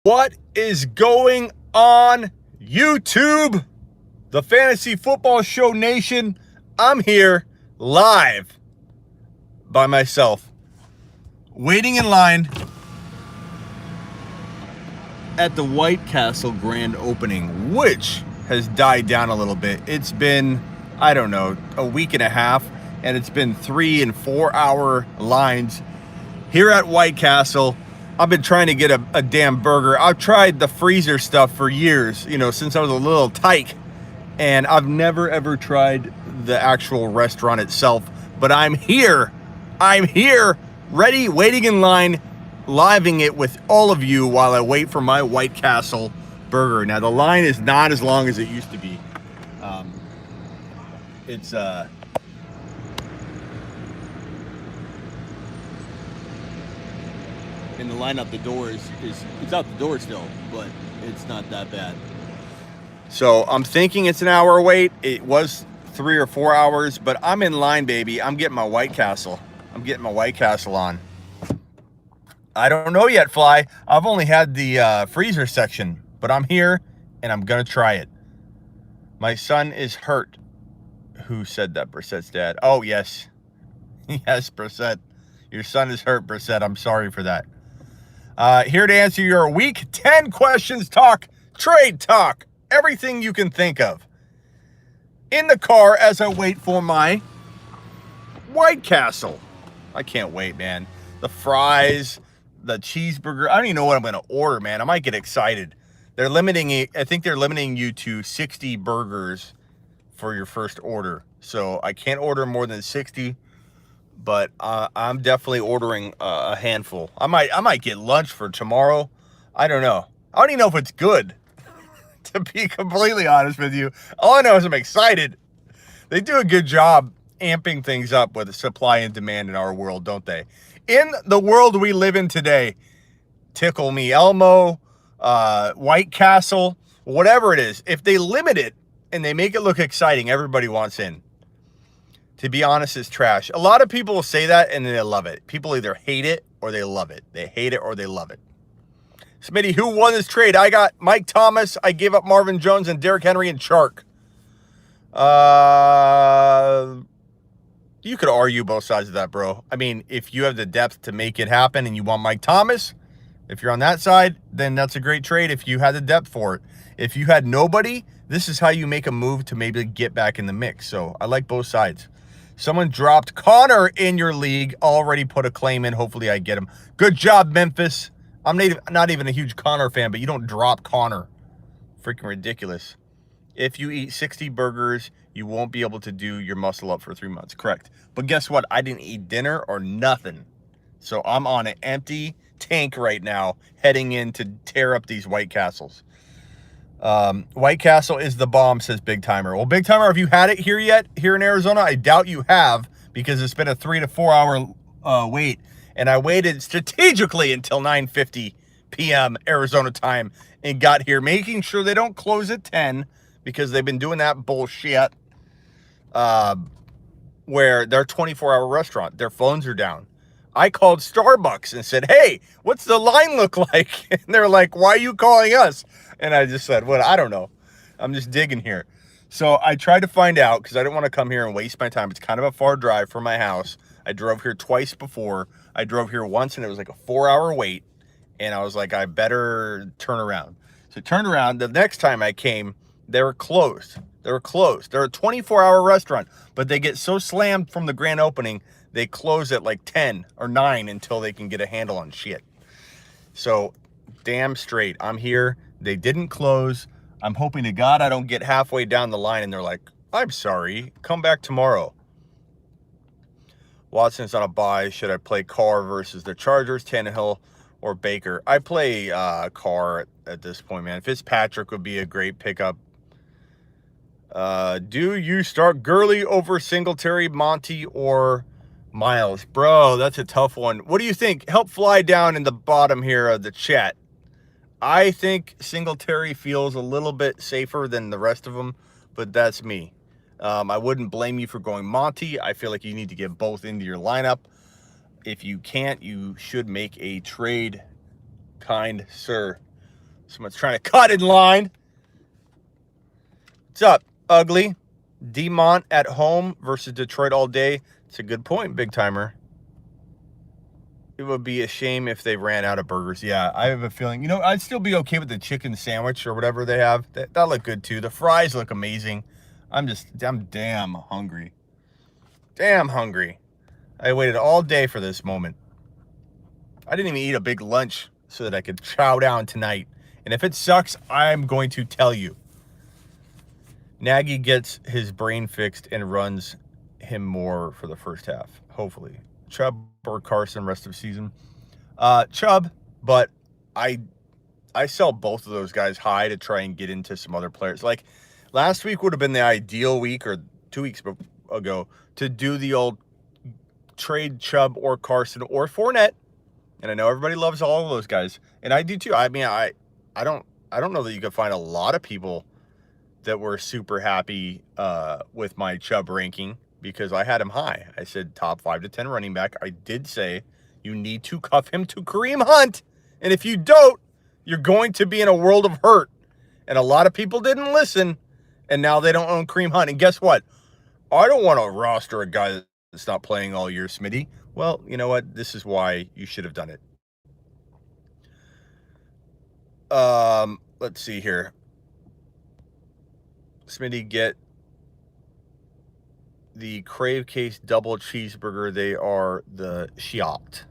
What is going on, YouTube? The Fantasy Football Show Nation. I'm here live by myself, waiting in line at the White Castle grand opening, which has died down a little bit. It's been, I don't know, a week and a half, and it's been 3 and 4 hour lines here at White Castle. I've been trying to get a damn burger. I've tried the freezer stuff for years, since I was a little tyke, and I've never ever tried the actual restaurant itself. But I'm here, ready, waiting in line, living it with all of you while I wait for my White Castle burger. Now the line is not as long as it used to be. In the lineup, the door is it's out the door still, but it's not that bad. So I'm thinking it's an hour wait. It was 3 or 4 hours, but I'm in line, baby. I'm getting my White Castle. I'm getting my White Castle on. I don't know yet, Fly. I've only had the freezer section, but I'm here and I'm gonna try it. My son is hurt. Who said that? Brissett's dad. Oh yes, yes, Brissett. Your son is hurt, Brissett. I'm sorry for that. Here to answer your week 10 questions, talk, trade talk, everything you can think of. In the car as I wait for my White Castle. I can't wait, man. The fries, the cheeseburger. I don't even know what I'm going to order, man. I might get excited. They're limiting it. I think they're limiting you to 60 burgers for your first order. So I can't order more than 60. But I'm definitely ordering a handful. I might get lunch for tomorrow. I don't know. I don't even know if it's good, to be completely honest with you. All I know is I'm excited. They do a good job amping things up with supply and demand in our world, don't they? In the world we live in today, Tickle Me Elmo, White Castle, whatever it is, if they limit it and they make it look exciting, everybody wants in. To be honest, it's trash. A lot of people will say that and they love it. People either hate it or they love it. They hate it or they love it. Smitty, who won this trade? I got Mike Thomas. I gave up Marvin Jones and Derrick Henry and Chark. You could argue both sides of that, bro. I mean, if you have the depth to make it happen and you want Mike Thomas, if you're on that side, then that's a great trade if you had the depth for it. If you had nobody, this is how you make a move to maybe get back in the mix. So I like both sides. Someone dropped Connor in your league. Already put a claim in. Hopefully I get him. Good job, Memphis. I'm not even a huge Connor fan, but you don't drop Connor. Freaking ridiculous. If you eat 60 burgers, you won't be able to do your muscle up for 3 months. Correct. But guess what? I didn't eat dinner or nothing. So I'm on an empty tank right now, heading in to tear up these White Castles. White Castle is the bomb, says Big Timer. Well, Big Timer, have you had it here yet? Here in Arizona? I doubt you have, because it's been a 3 to 4 hour wait. And I waited strategically until 9:50 p.m. Arizona time and got here, making sure they don't close at 10, because they've been doing that bullshit where they're a 24-hour restaurant. Their phones are down. I called Starbucks and said, hey, what's the line look like? And they're like, why are you calling us? And I just said, well, I don't know. I'm just digging here. So I tried to find out, because I didn't want to come here and waste my time. It's kind of a far drive from my house. I drove here twice before. I drove here once, and it was like a 4-hour wait. And I was like, I better turn around. So I turned around. The next time I came, they were closed. They're a 24-hour restaurant, but they get so slammed from the grand opening, they close at like 10 or 9 until they can get a handle on shit. So damn straight, I'm here. They didn't close. I'm hoping to God I don't get halfway down the line and they're like, I'm sorry, come back tomorrow. Watson's on a bye. Should I play Carr versus the Chargers, Tannehill, or Baker? I play Carr at this point, man. Fitzpatrick would be a great pickup. Do you start Gurley over Singletary, Monty, or Miles? Bro, that's a tough one. What do you think? Help Fly down in the bottom here of the chat. I think Singletary feels a little bit safer than the rest of them, but that's me. I wouldn't blame you for going Monty. I feel like you need to get both into your lineup. If you can't, you should make a trade, kind sir. Someone's trying to cut in line. What's up, ugly? Demont at home versus Detroit all day. It's a good point, big timer. It would be a shame if they ran out of burgers. Yeah, I have a feeling. You know, I'd still be okay with the chicken sandwich or whatever they have. That look good too. The fries look amazing. I'm damn hungry. Damn hungry. I waited all day for this moment. I didn't even eat a big lunch so that I could chow down tonight. And if it sucks, I'm going to tell you. Nagy gets his brain fixed and runs him more for the first half, hopefully. Chubb or Carson rest of season? Chubb, but I sell both of those guys high to try and get into some other players. Like last week would have been the ideal week, or 2 weeks ago, to do the old trade Chubb or Carson or Fournette. And I know everybody loves all of those guys, and I do too. I mean, I don't know that you could find a lot of people that were super happy with my Chubb ranking, because I had him high. I said top 5 to 10 running back. I did say you need to cuff him to Kareem Hunt. And if you don't, you're going to be in a world of hurt. And a lot of people didn't listen, and now they don't own Kareem Hunt. And guess what? I don't want to roster a guy that's not playing all year, Smitty. Well, you know what? This is why you should have done it. Let's see here. Smitty, get the Crave Case double cheeseburger. They are the Shiat.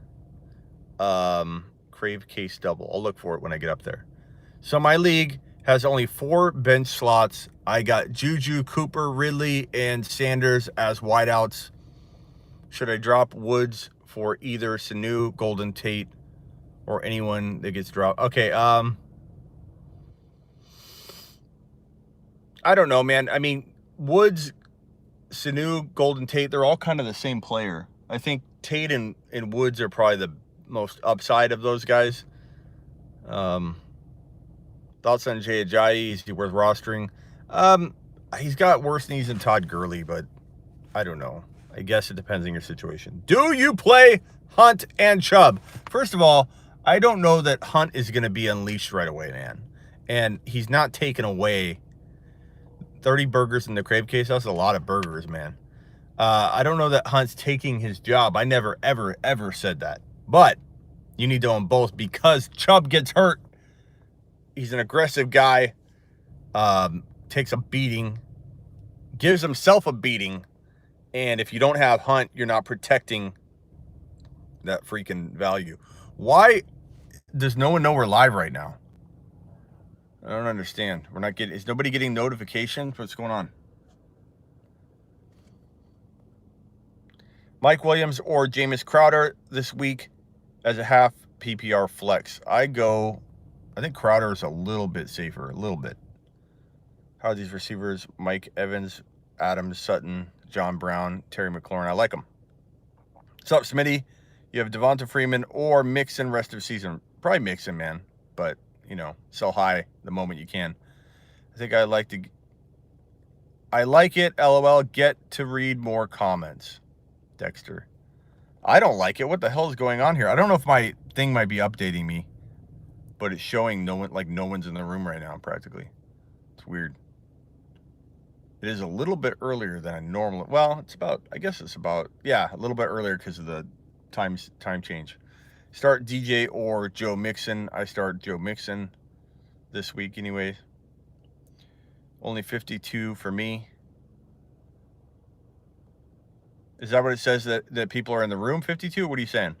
Crave Case double. I'll look for it when I get up there. So my league has only 4 bench slots. I got Juju, Cooper, Ridley, and Sanders as wideouts. Should I drop Woods for either Sanu, Golden Tate, or anyone that gets dropped? Okay, I don't know, man. I mean, Woods, Sanu, Golden Tate, they're all kind of the same player. I think Tate and Woods are probably the most upside of those guys. Thoughts on Jay Ajayi? Is he worth rostering? He's got worse knees than Todd Gurley, but I don't know. I guess it depends on your situation. Do you play Hunt and Chubb? First of all, I don't know that Hunt is going to be unleashed right away, man. And he's not taken away 30 burgers in the Crave Case. That's a lot of burgers, man. I don't know that Hunt's taking his job. I never, ever, ever said that. But you need to own both, because Chubb gets hurt. He's an aggressive guy. Takes a beating. Gives himself a beating. And if you don't have Hunt, you're not protecting that freaking value. Why does no one know we're live right now? I don't understand. We're not getting. Is nobody getting notifications? What's going on? Mike Williams or Jameis Crowder this week as a half PPR flex. I think Crowder is a little bit safer. A little bit. How are these receivers? Mike Evans, Adams, Sutton, John Brown, Terry McLaurin. I like them. What's up, Smitty? You have Devonta Freeman or Mixon rest of season. Probably Mixon, man. But, you know, sell high the moment you can. I think I like it. LOL. Get to read more comments. Dexter. I don't like it. What the hell is going on here? I don't know if my thing might be updating me, but it's showing no one's in the room right now, practically. It's weird. It is a little bit earlier than I normally. Well, I guess it's about, a little bit earlier because of the time change. Start DJ or Joe Mixon. I start Joe Mixon this week anyway. Only 52 for me. Is that what it says, that people are in the room? 52? What are you saying?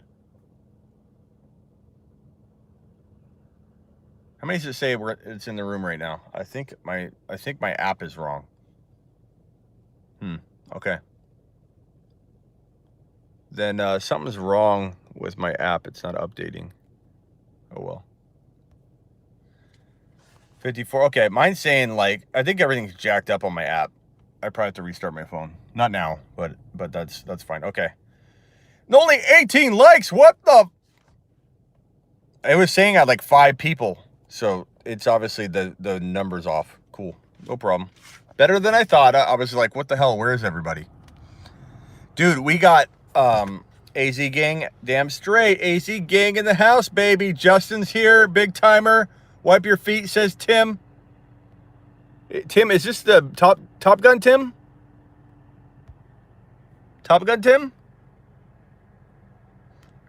How many does it say it's in the room right now? I think my app is wrong. Okay. Then something's wrong with my app. It's not updating. Oh well. 54. Okay, mine's saying I think everything's jacked up on my app. I probably have to restart my phone. Not now, but that's fine. Okay. And only 18 likes. What the? It was saying I had 5 people, so it's obviously the number's off. Cool, no problem. Better than I thought. I was like, what the hell? Where is everybody? Dude, we got AZ gang, damn straight. AZ gang in the house, baby. Justin's here, big timer. Wipe your feet, says Tim. Tim, is this the Top Gun Tim? Top Gun Tim?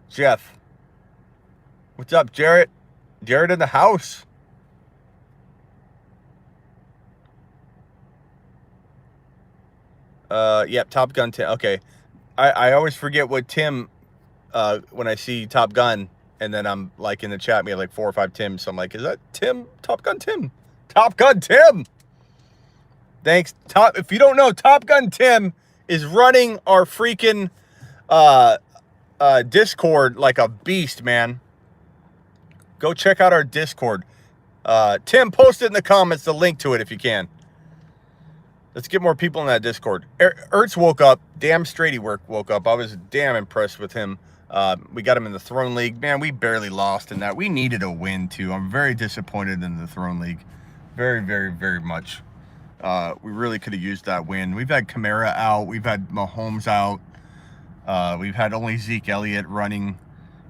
Jeff. What's up, Jarrett? Jarrett in the house. Yep, Top Gun Tim. Okay. I always forget what Tim, when I see Top Gun, and then I'm like in the chat, we have like 4 or 5 Tims. So I'm like, is that Tim? Top Gun Tim. Top Gun Tim. Thanks. If you don't know, Top Gun Tim is running our freaking Discord like a beast, man. Go check out our Discord. Tim, post it in the comments, the link to it if you can. Let's get more people in that Discord. Ertz woke up. Damn straight he woke up. I was damn impressed with him. We got him in the Throne League. Man, we barely lost in that. We needed a win, too. I'm very disappointed in the Throne League. Very, very, very much. We really could have used that win. We've had Kamara out. We've had Mahomes out. We've had only Zeke Elliott running.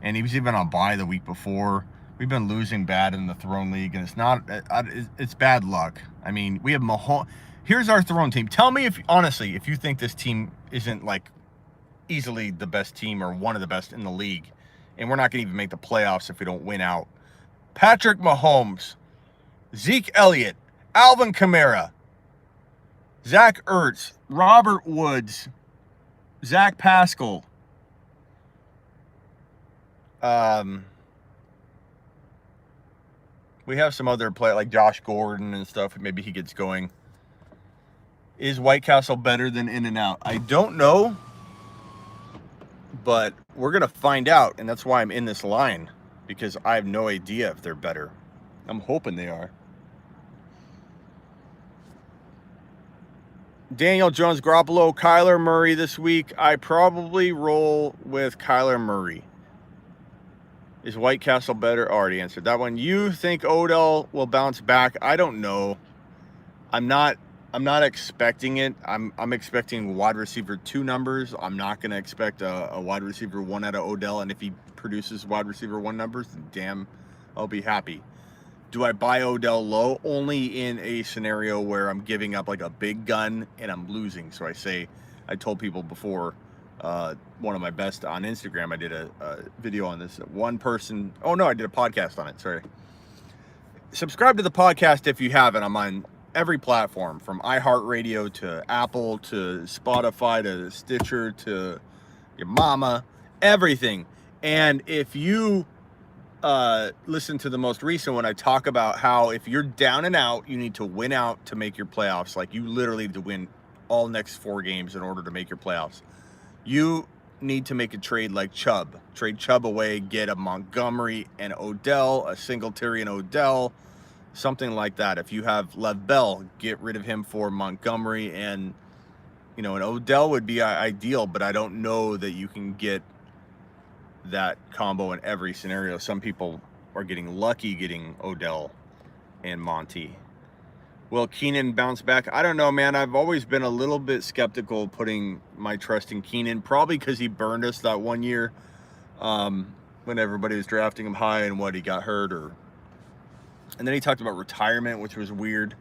And he was even on bye the week before. We've been losing bad in the Throne League. And it's not... It's bad luck. I mean, we have Mahomes... Here's our Throne team. Tell me, if honestly, if you think this team isn't like easily the best team or one of the best in the league, and we're not going to even make the playoffs if we don't win out. Patrick Mahomes, Zeke Elliott, Alvin Kamara, Zach Ertz, Robert Woods, Zach Pascal. We have some other play like Josh Gordon and stuff. Maybe he gets going. Is White Castle better than In-N-Out? I don't know, but we're going to find out, and that's why I'm in this line, because I have no idea if they're better. I'm hoping they are. Daniel Jones, Garoppolo, Kyler Murray this week. I probably roll with Kyler Murray. Is White Castle better? Already answered that one. You think Odell will bounce back? I don't know. I'm not expecting it. I'm expecting wide receiver 2 numbers. I'm not going to expect a wide receiver 1 out of Odell. And if he produces wide receiver 1 numbers, then damn, I'll be happy. Do I buy Odell low? Only in a scenario where I'm giving up like a big gun and I'm losing. So I told people before, one of my best on Instagram, I did a video on this. One person, I did a podcast on it. Sorry. Subscribe to the podcast if you haven't. I'm on every platform, from iHeartRadio to Apple to Spotify to Stitcher to your mama, everything. And if you listen to the most recent one, I talk about how if you're down and out, you need to win out to make your playoffs. Like, you literally need to win all next 4 games in order to make your playoffs. You need to make a trade like Chubb. Trade Chubb away, get a Montgomery and Odell, a Singletary and Odell, something like that. If you have Lev Bell, get rid of him for Montgomery and, an Odell would be ideal, but I don't know that you can get that combo in every scenario. Some people are getting lucky getting Odell and Monty. Will Keenan bounce back? I don't know, man. I've always been a little bit skeptical putting my trust in Keenan, probably because he burned us that one year when everybody was drafting him high and he got hurt and then he talked about retirement, which was weird.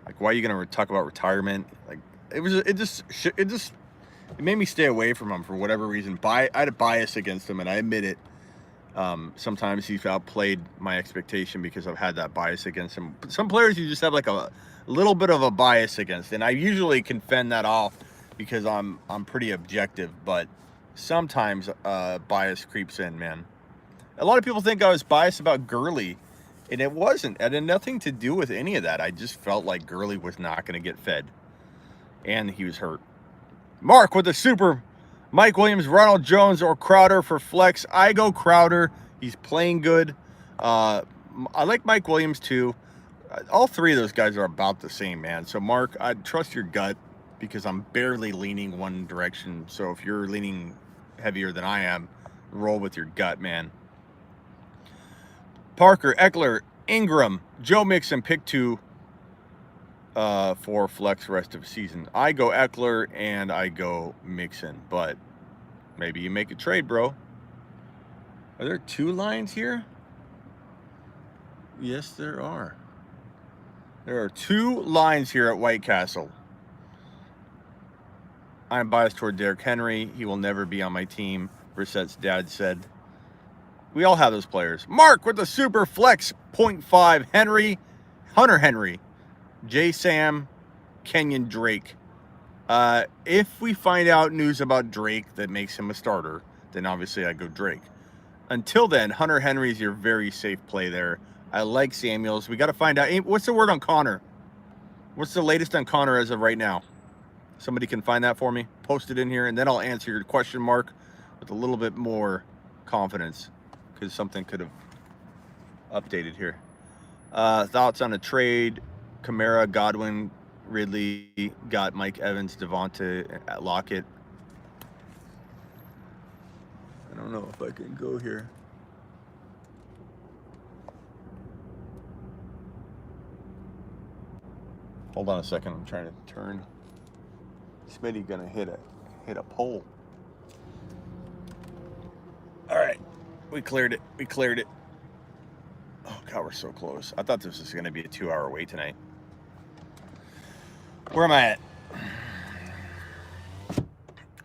Like, why are you going to talk about retirement? Like, it made me stay away from him for whatever reason. I had a bias against him, and I admit it. Sometimes he's outplayed my expectation because I've had that bias against him. But some players you just have like a little bit of a bias against, and I usually can fend that off because I'm pretty objective. But sometimes bias creeps in, man. A lot of people think I was biased about Gurley. And it wasn't. It had nothing to do with any of that. I just felt like Gurley was not going to get fed. And he was hurt. Mark with the super. Mike Williams, Ronald Jones, or Crowder for flex. I go Crowder. He's playing good. I like Mike Williams too. All 3 of those guys are about the same, man. So Mark, I trust your gut because I'm barely leaning one direction. So if you're leaning heavier than I am, roll with your gut, man. Parker, Eckler, Ingram, Joe Mixon, pick 2 for flex rest of the season. I go Eckler and I go Mixon, but maybe you make a trade, bro. Are there 2 lines here? Yes, there are. There are 2 lines here at White Castle. I'm biased toward Derrick Henry. He will never be on my team, Brissett's dad said. We all have those players. Mark with the super flex 0.5 Henry, Hunter Henry, J. Sam, Kenyon Drake. If we find out news about Drake that makes him a starter, then obviously I go Drake. Until then, Hunter Henry is your very safe play there. I like Samuels. We got to find out. What's the word on Connor? What's the latest on Connor as of right now? Somebody can find that for me. Post it in here, and then I'll answer your question, Mark, with a little bit more confidence, because something could have updated here. Thoughts on a trade? Kamara, Godwin, Ridley, got Mike Evans, Devonta, Lockett. I don't know if I can go here. Hold on a second. I'm trying to turn. Smitty gonna hit a pole. All right, we cleared it. We cleared it. Oh God, we're so close. I thought this was gonna be a 2-hour wait tonight. Where am I at?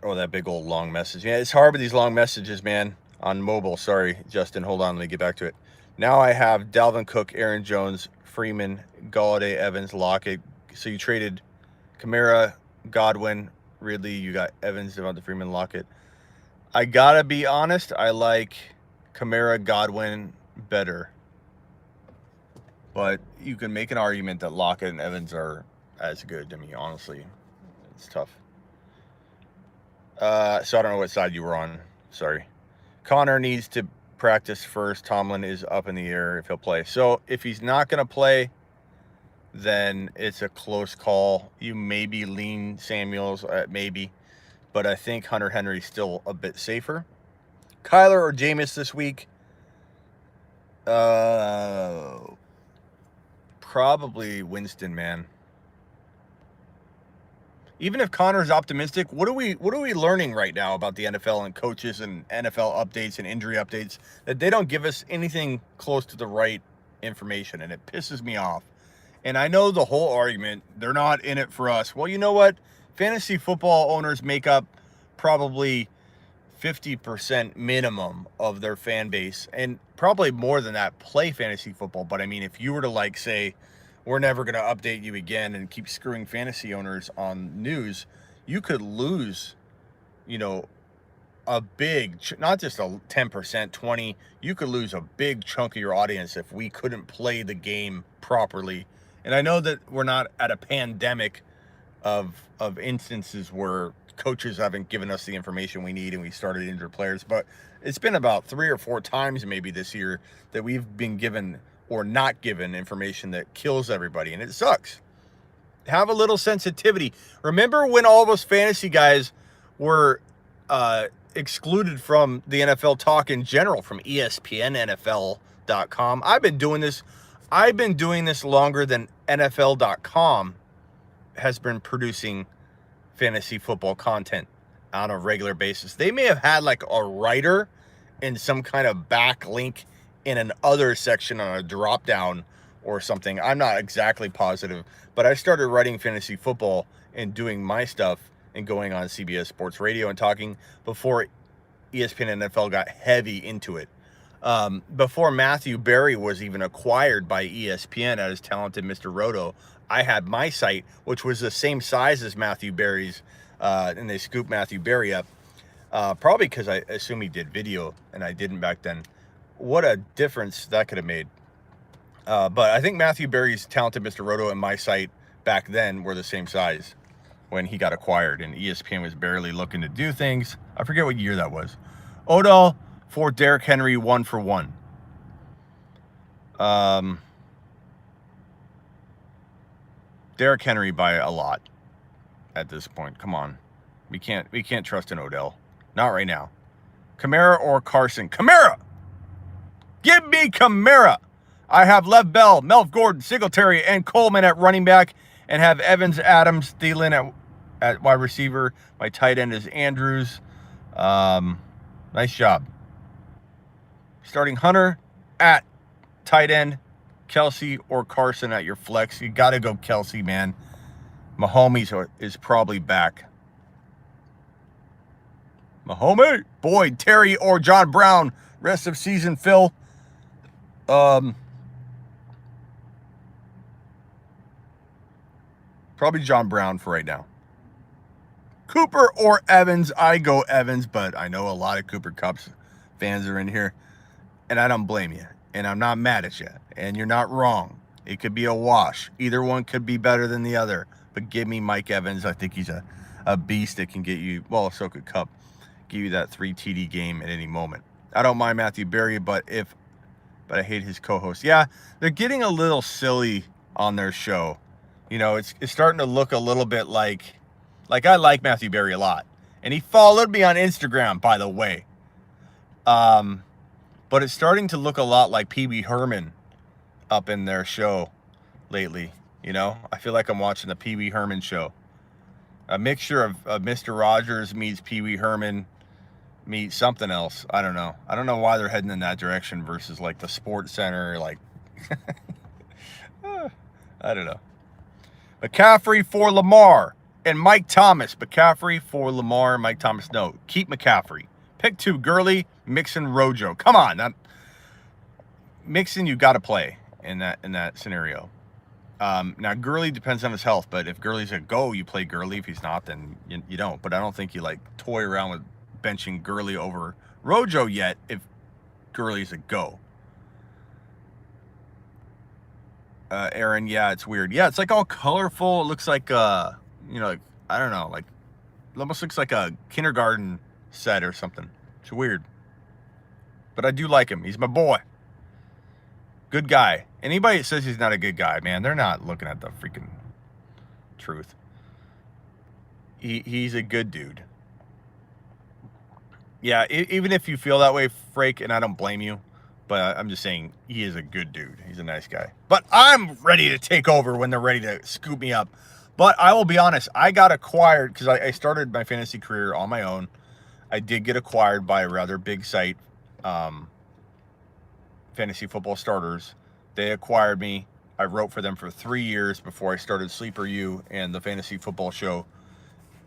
Oh, that big old long message. Yeah, it's hard with these long messages, man. On mobile. Sorry, Justin. Hold on. Let me get back to it. Now I have Dalvin Cook, Aaron Jones, Freeman, Galladay, Evans, Lockett. So you traded Kamara, Godwin, Ridley. You got Evans, Devonta Freeman, Lockett. I gotta be honest. I like Kamara, Godwin better. But you can make an argument that Lockett and Evans are as good. I mean, honestly, it's tough. So I don't know what side you were on. Sorry. Connor needs to practice first. Tomlin is up in the air if he'll play. So if he's not going to play, then it's a close call. You maybe lean Samuels, maybe. But I think Hunter Henry's still a bit safer. Kyler or Jameis this week? Probably Winston, man. Even if Connor's optimistic, what are we learning right now about the NFL and coaches and NFL updates and injury updates that they don't give us anything close to the right information, and it pisses me off. And I know the whole argument, they're not in it for us. Well, you know what? Fantasy football owners make up probably 50% minimum of their fan base, and probably more than that play fantasy football. But I mean, if you were to say, we're never going to update you again and keep screwing fantasy owners on news, you could lose, a big, not just a 10%, 20, you could lose a big chunk of your audience if we couldn't play the game properly. And I know that we're not at a pandemic of instances where coaches haven't given us the information we need and we started injured players, but it's been about 3 or 4 times maybe this year that we've been given or not given information that kills everybody, and it sucks. Have a little sensitivity. Remember when all those fantasy guys were excluded from the NFL talk in general, from ESPN, NFL.com? I've been doing this longer than NFL.com has been producing fantasy football content on a regular basis. They may have had a writer in some kind of backlink in an other section on a drop down or something. I'm not exactly positive, but I started writing fantasy football and doing my stuff and going on CBS Sports Radio and talking before ESPN NFL got heavy into it. Before Matthew Berry was even acquired by ESPN as talented Mr. Roto, I had my site, which was the same size as Matthew Berry's, and they scooped Matthew Berry up, probably because I assume he did video, and I didn't back then. What a difference that could have made. But I think Matthew Berry's talented Mr. Roto and my site back then were the same size when he got acquired, and ESPN was barely looking to do things. I forget what year that was. Odell for Derrick Henry, 1 for 1. Derrick Henry by a lot at this point. Come on. We can't trust in Odell. Not right now. Kamara or Carson? Kamara! Give me Kamara. I have Lev Bell, Melv Gordon, Singletary, and Coleman at running back, and have Evans, Adams, Thielen at wide receiver. My tight end is Andrews. Nice job. Starting Hunter at tight end, Kelsey or Carson at your flex. You got to go Kelsey, man. Mahomes is probably back. Mahomes, Boyd, Terry, or John Brown. Rest of season, Phil. Probably John Brown for right now. Cooper or Evans. I go Evans, but I know a lot of Cooper Cup's fans are in here, and I don't blame you. And I'm not mad at you. And you're not wrong. It could be a wash. Either one could be better than the other. But give me Mike Evans. I think he's a beast that can get you, well, so could Cup, give you that 3 TD game at any moment. I don't mind Matthew Berry, but I hate his co-host. Yeah, they're getting a little silly on their show. You know, it's starting to look a little bit like I like Matthew Berry a lot. And he followed me on Instagram, by the way. But it's starting to look a lot like Pee Wee Herman up in their show lately. You know, I feel like I'm watching the Pee Wee Herman show. A mixture of Mr. Rogers meets Pee Wee Herman meets something else. I don't know. I don't know why they're heading in that direction versus like the Sports Center. Like, I don't know. McCaffrey for Lamar and Mike Thomas. McCaffrey for Lamar and Mike Thomas. No, keep McCaffrey. Pick 2, Gurley, Mixon, Rojo. Come on, Mixon, you got to play in that scenario. Now Gurley depends on his health, but if Gurley's a go, you play Gurley. If he's not, then you don't. But I don't think you like toy around with benching Gurley over Rojo yet. If Gurley's a go, Aaron, yeah, it's weird. Yeah, it's like all colorful. It looks like I don't know, like it almost looks like a kindergarten set or something. It's weird, but I do like him. He's my boy. Good guy. Anybody that says he's not a good guy, man, they're not looking at the freaking truth. He's a good dude. Yeah, even if you feel that way, Frake, and I don't blame you, but I'm just saying he is a good dude. He's a nice guy. But I'm ready to take over when they're ready to scoop me up. But I will be honest, I got acquired because I started my fantasy career on my own. I did get acquired by a rather big site, Fantasy Football Starters. They acquired me. I wrote for them for 3 years before I started Sleeper U and the Fantasy Football Show,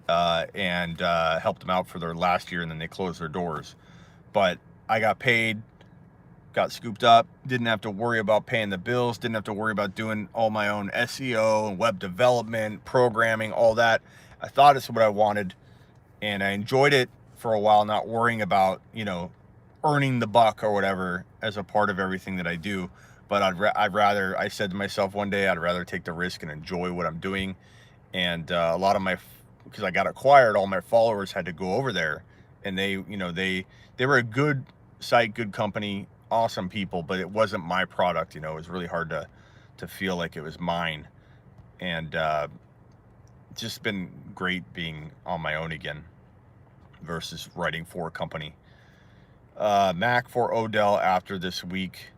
and helped them out for their last year, and then they closed their doors. But I got paid, got scooped up, didn't have to worry about paying the bills, didn't have to worry about doing all my own SEO and web development, programming, all that. I thought it's what I wanted, and I enjoyed it for a while, not worrying about, earning the buck or whatever as a part of everything that I do. But I said to myself one day, I'd rather take the risk and enjoy what I'm doing. And a lot of because I got acquired, all my followers had to go over there, and they were a good site, good company, awesome people, but it wasn't my product. It was really hard to feel like it was mine. And just been great being on my own again versus writing for a company. Mac for Odell after this week.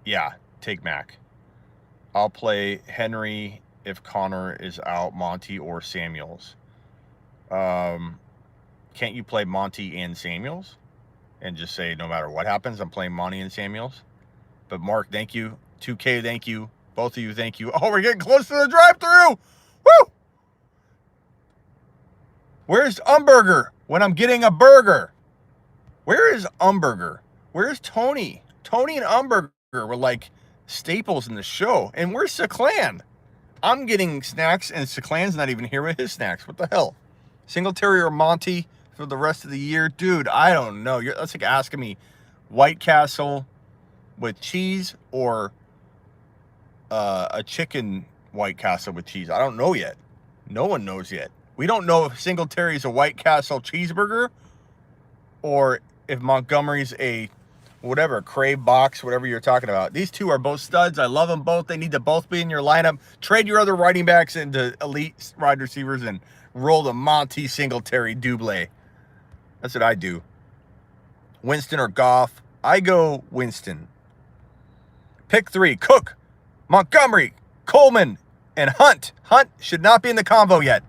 Yeah, take Mac. I'll play Henry if Connor is out, Monty or Samuels. Can't you play Monty and Samuels and just say no matter what happens, I'm playing Monty and Samuels? But Mark, thank you. 2K, thank you. Both of you, thank you. Oh, we're getting close to the drive-thru. Woo! Where's Umberger when I'm getting a burger? Where is Umberger? Where's Tony? Tony and Umberger were like staples in the show. And where's Seclan? I'm getting snacks, and Seclan's not even here with his snacks. What the hell? Singletary or Monty for the rest of the year? Dude, I don't know. That's like asking me White Castle with cheese or a chicken White Castle with cheese. I don't know yet. No one knows yet. We don't know if Singletary's a White Castle cheeseburger or if Montgomery's a whatever, Crave box, whatever you're talking about. These two are both studs. I love them both. They need to both be in your lineup. Trade your other running backs into elite wide receivers and roll the Monty Singletary double. That's what I do. Winston or Goff? I go Winston. Pick 3. Cook, Montgomery, Coleman, and Hunt. Hunt should not be in the convo yet.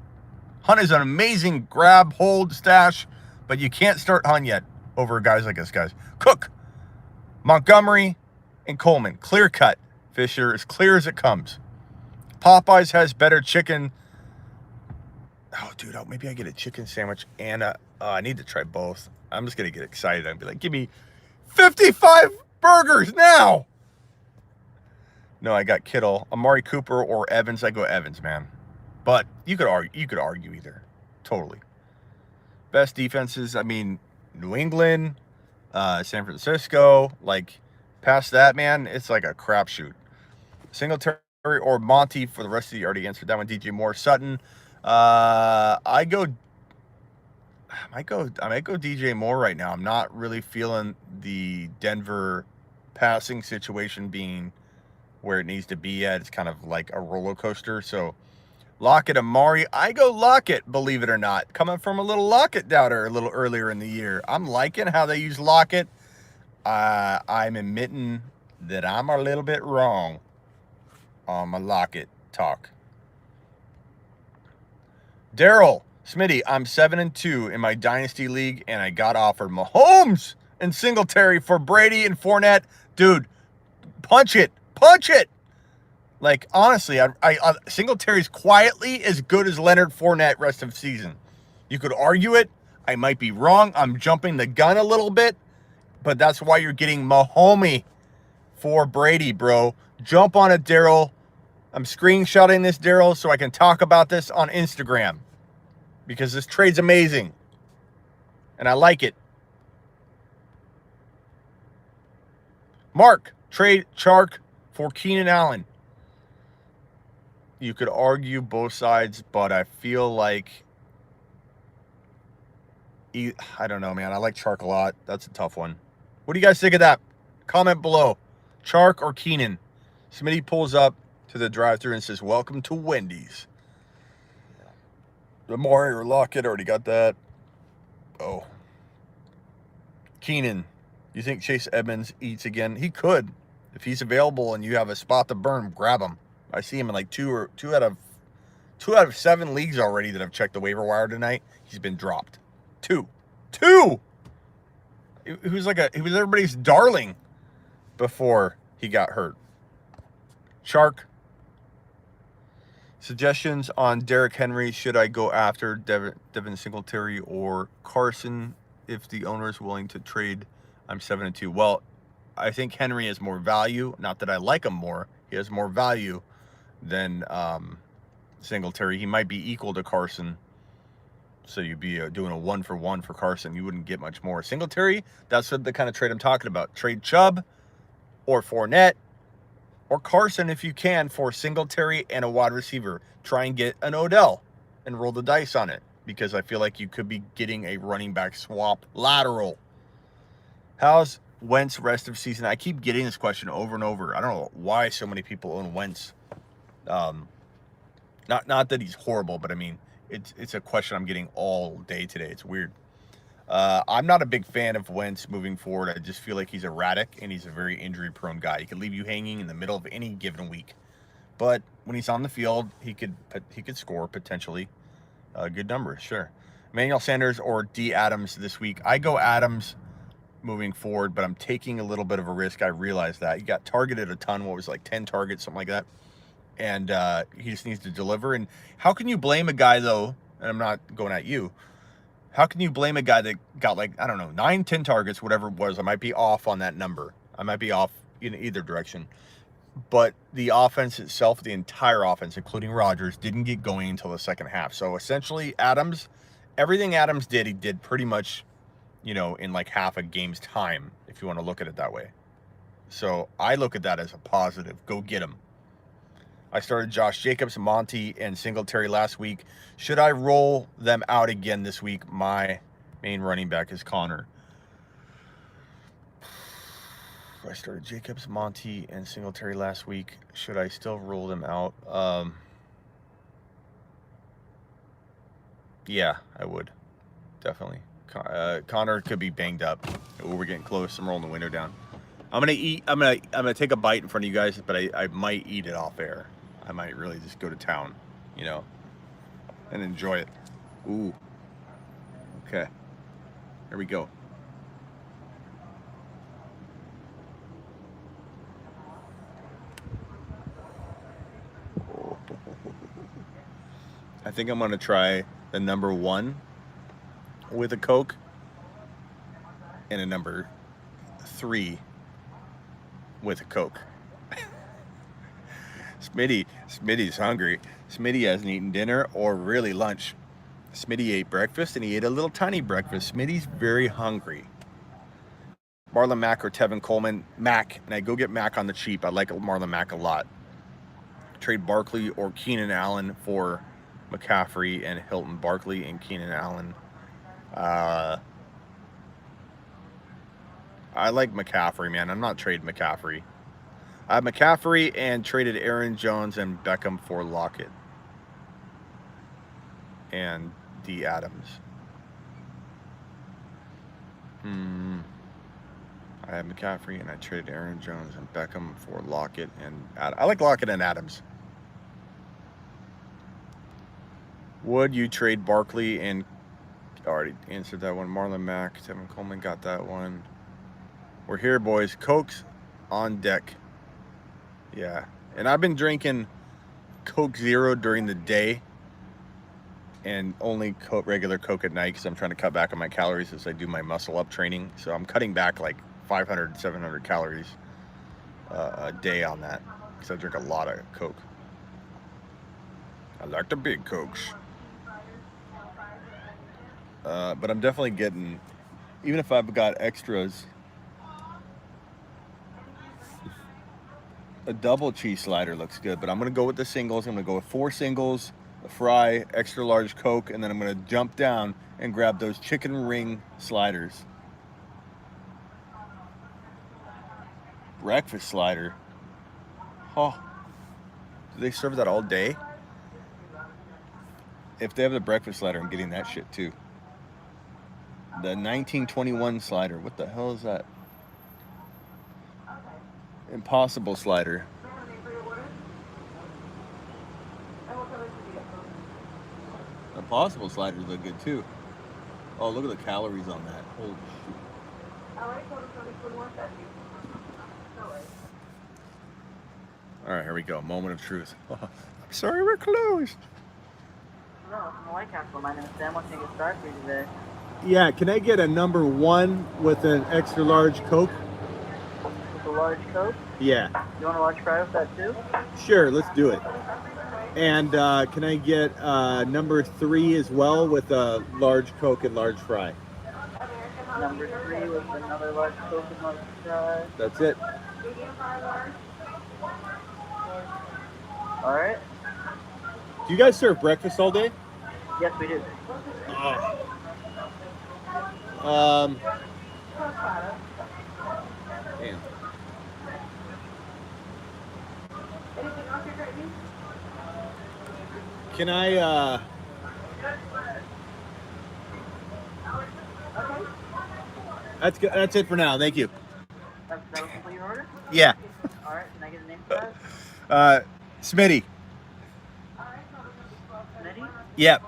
Hunt is an amazing grab, hold, stash, but you can't start Hunt yet over guys like us, guys. Cook, Montgomery, and Coleman. Clear cut. Fisher, as clear as it comes. Popeyes has better chicken. Oh, dude, maybe I get a chicken sandwich and I need to try both. I'm just going to get excited and be like, give me 55 burgers now. No, I got Kittle, Amari Cooper, or Evans. I go Evans, man. But you could argue either. Totally. Best defenses, I mean, New England, San Francisco. Like, past that, man, it's like a crapshoot. Singletary or Monty for the rest of the year. Already answered that one. DJ Moore, Sutton. I might go DJ Moore right now. I'm not really feeling the Denver passing situation being where it needs to be at. It's kind of like a roller coaster. So Lockett, Amari. I go Lockett, believe it or not. Coming from a little Lockett doubter a little earlier in the year. I'm liking how they use Lockett. I'm admitting that I'm a little bit wrong on my Lockett talk. Daryl, Smitty, I'm 7-2 in my Dynasty League, and I got offered Mahomes and Singletary for Brady and Fournette. Dude, punch it. Punch it. Like, honestly, Singletary's quietly as good as Leonard Fournette rest of season. You could argue it. I might be wrong. I'm jumping the gun a little bit, but that's why you're getting Mahomes for Brady, bro. Jump on it, Daryl. I'm screenshotting this, Daryl, so I can talk about this on Instagram because this trade's amazing, and I like it. Mark, trade Chark for Keenan Allen. You could argue both sides, but I feel like I don't know, man. I like Chark a lot. That's a tough one. What do you guys think of that? Comment below. Chark or Keenan? Smitty pulls up to the drive-thru and says, welcome to Wendy's. Amari or Lockett, already got that. Oh. Keenan, you think Chase Edmonds eats again? He could. If he's available and you have a spot to burn, grab him. I see him in like two out of 7 leagues already that I've checked the waiver wire tonight. He's been dropped. Two. He was everybody's darling before he got hurt. Shark. Suggestions on Derrick Henry. Should I go after Devin Singletary or Carson if the owner is willing to trade? I'm 7-2. Well, I think Henry has more value. Not that I like him more. He has more value than Singletary. He might be equal to Carson. So you'd be doing a 1-for-1 for Carson. You wouldn't get much more. Singletary, that's the kind of trade I'm talking about. Trade Chubb or Fournette or Carson if you can for Singletary and a wide receiver. Try and get an Odell and roll the dice on it because I feel like you could be getting a running back swap lateral. How's Wentz rest of season? I keep getting this question over and over. I don't know why so many people own Wentz. Not that he's horrible, but I mean, it's a question I'm getting all day today. It's weird. I'm not a big fan of Wentz moving forward. I just feel like he's erratic and he's a very injury-prone guy. He could leave you hanging in the middle of any given week. But when he's on the field, he could score potentially good numbers, sure. Emmanuel Sanders or D. Adams this week. I go Adams moving forward, but I'm taking a little bit of a risk. I realize that. He got targeted a ton. What was it, like 10 targets, something like that. And he just needs to deliver. And how can you blame a guy, though, and I'm not going at you, how can you blame a guy that got like, I don't know, 9, 10 targets, whatever it was? I might be off on that number. I might be off in either direction. But the offense itself, the entire offense, including Rodgers, didn't get going until the second half. So essentially, Adams, everything Adams did, he did pretty much, in like half a game's time, if you want to look at it that way. So I look at that as a positive. Go get him. I started Josh Jacobs, Monty, and Singletary last week. Should I roll them out again this week? My main running back is Connor. I started Jacobs, Monty, and Singletary last week. Should I still roll them out? Yeah, I would. Definitely. Connor could be banged up. Oh, we're getting close. I'm rolling the window down. I'm gonna take a bite in front of you guys, but I might eat it off air. I might really just go to town, and enjoy it. Ooh. Okay. Here we go. I think I'm gonna try the number 1 with a Coke and a number 3 with a Coke. Smitty's hungry. Smitty hasn't eaten dinner or really lunch. Smitty ate breakfast and he ate a little tiny breakfast. Smitty's very hungry. Marlon Mack or Tevin Coleman? Mack, and I go get Mack on the cheap. I like Marlon Mack a lot. Trade Barkley or Keenan Allen for McCaffrey and Hilton. Barkley and Keenan Allen. I like McCaffrey, man. I'm not trading McCaffrey. I have McCaffrey and traded Aaron Jones and Beckham for Lockett and D. Adams. I have McCaffrey and I traded Aaron Jones and Beckham for Lockett and I like Lockett and Adams. Would you trade Barkley and already answered that one. Marlon Mack, Tevin Coleman got that one. We're here, boys. Coke's on deck. Yeah, and I've been drinking Coke Zero during the day and only regular Coke at night because I'm trying to cut back on my calories as I do my muscle up training. So I'm cutting back like 500, 700 calories a day on that because I drink a lot of Coke. I like the big Cokes. But I'm definitely getting, even if I've got extras, a double cheese slider looks good, but I'm going to go with the singles. I'm going to go with 4 singles, a fry, extra large Coke, and then I'm going to jump down and grab those chicken ring sliders. Breakfast slider. Oh, do they serve that all day? If they have the breakfast slider, I'm getting that shit too. The 1921 slider. What the hell is that? Impossible slider. Impossible sliders look good too. Oh, look at the calories on that. Holy shit. All right, here we go. Moment of truth. I'm sorry, we're closed. No, from the White Castle. My name is Sam. What's going to get started for you today? Yeah, can I get a number 1 with an extra large Coke? With a large Coke? Yeah. You want a large fry with that too? Sure, let's do it. And can I get number 3 as well with a large Coke and large fry? Number 3 with another large Coke and large fry. That's it. All right. Do you guys serve breakfast all day? Yes, we do. Damn. Can I, That's good. That's it for now. Thank you. That was complete your order? Yeah. All right. Can I get a name for that? Smitty. Smitty? Yep.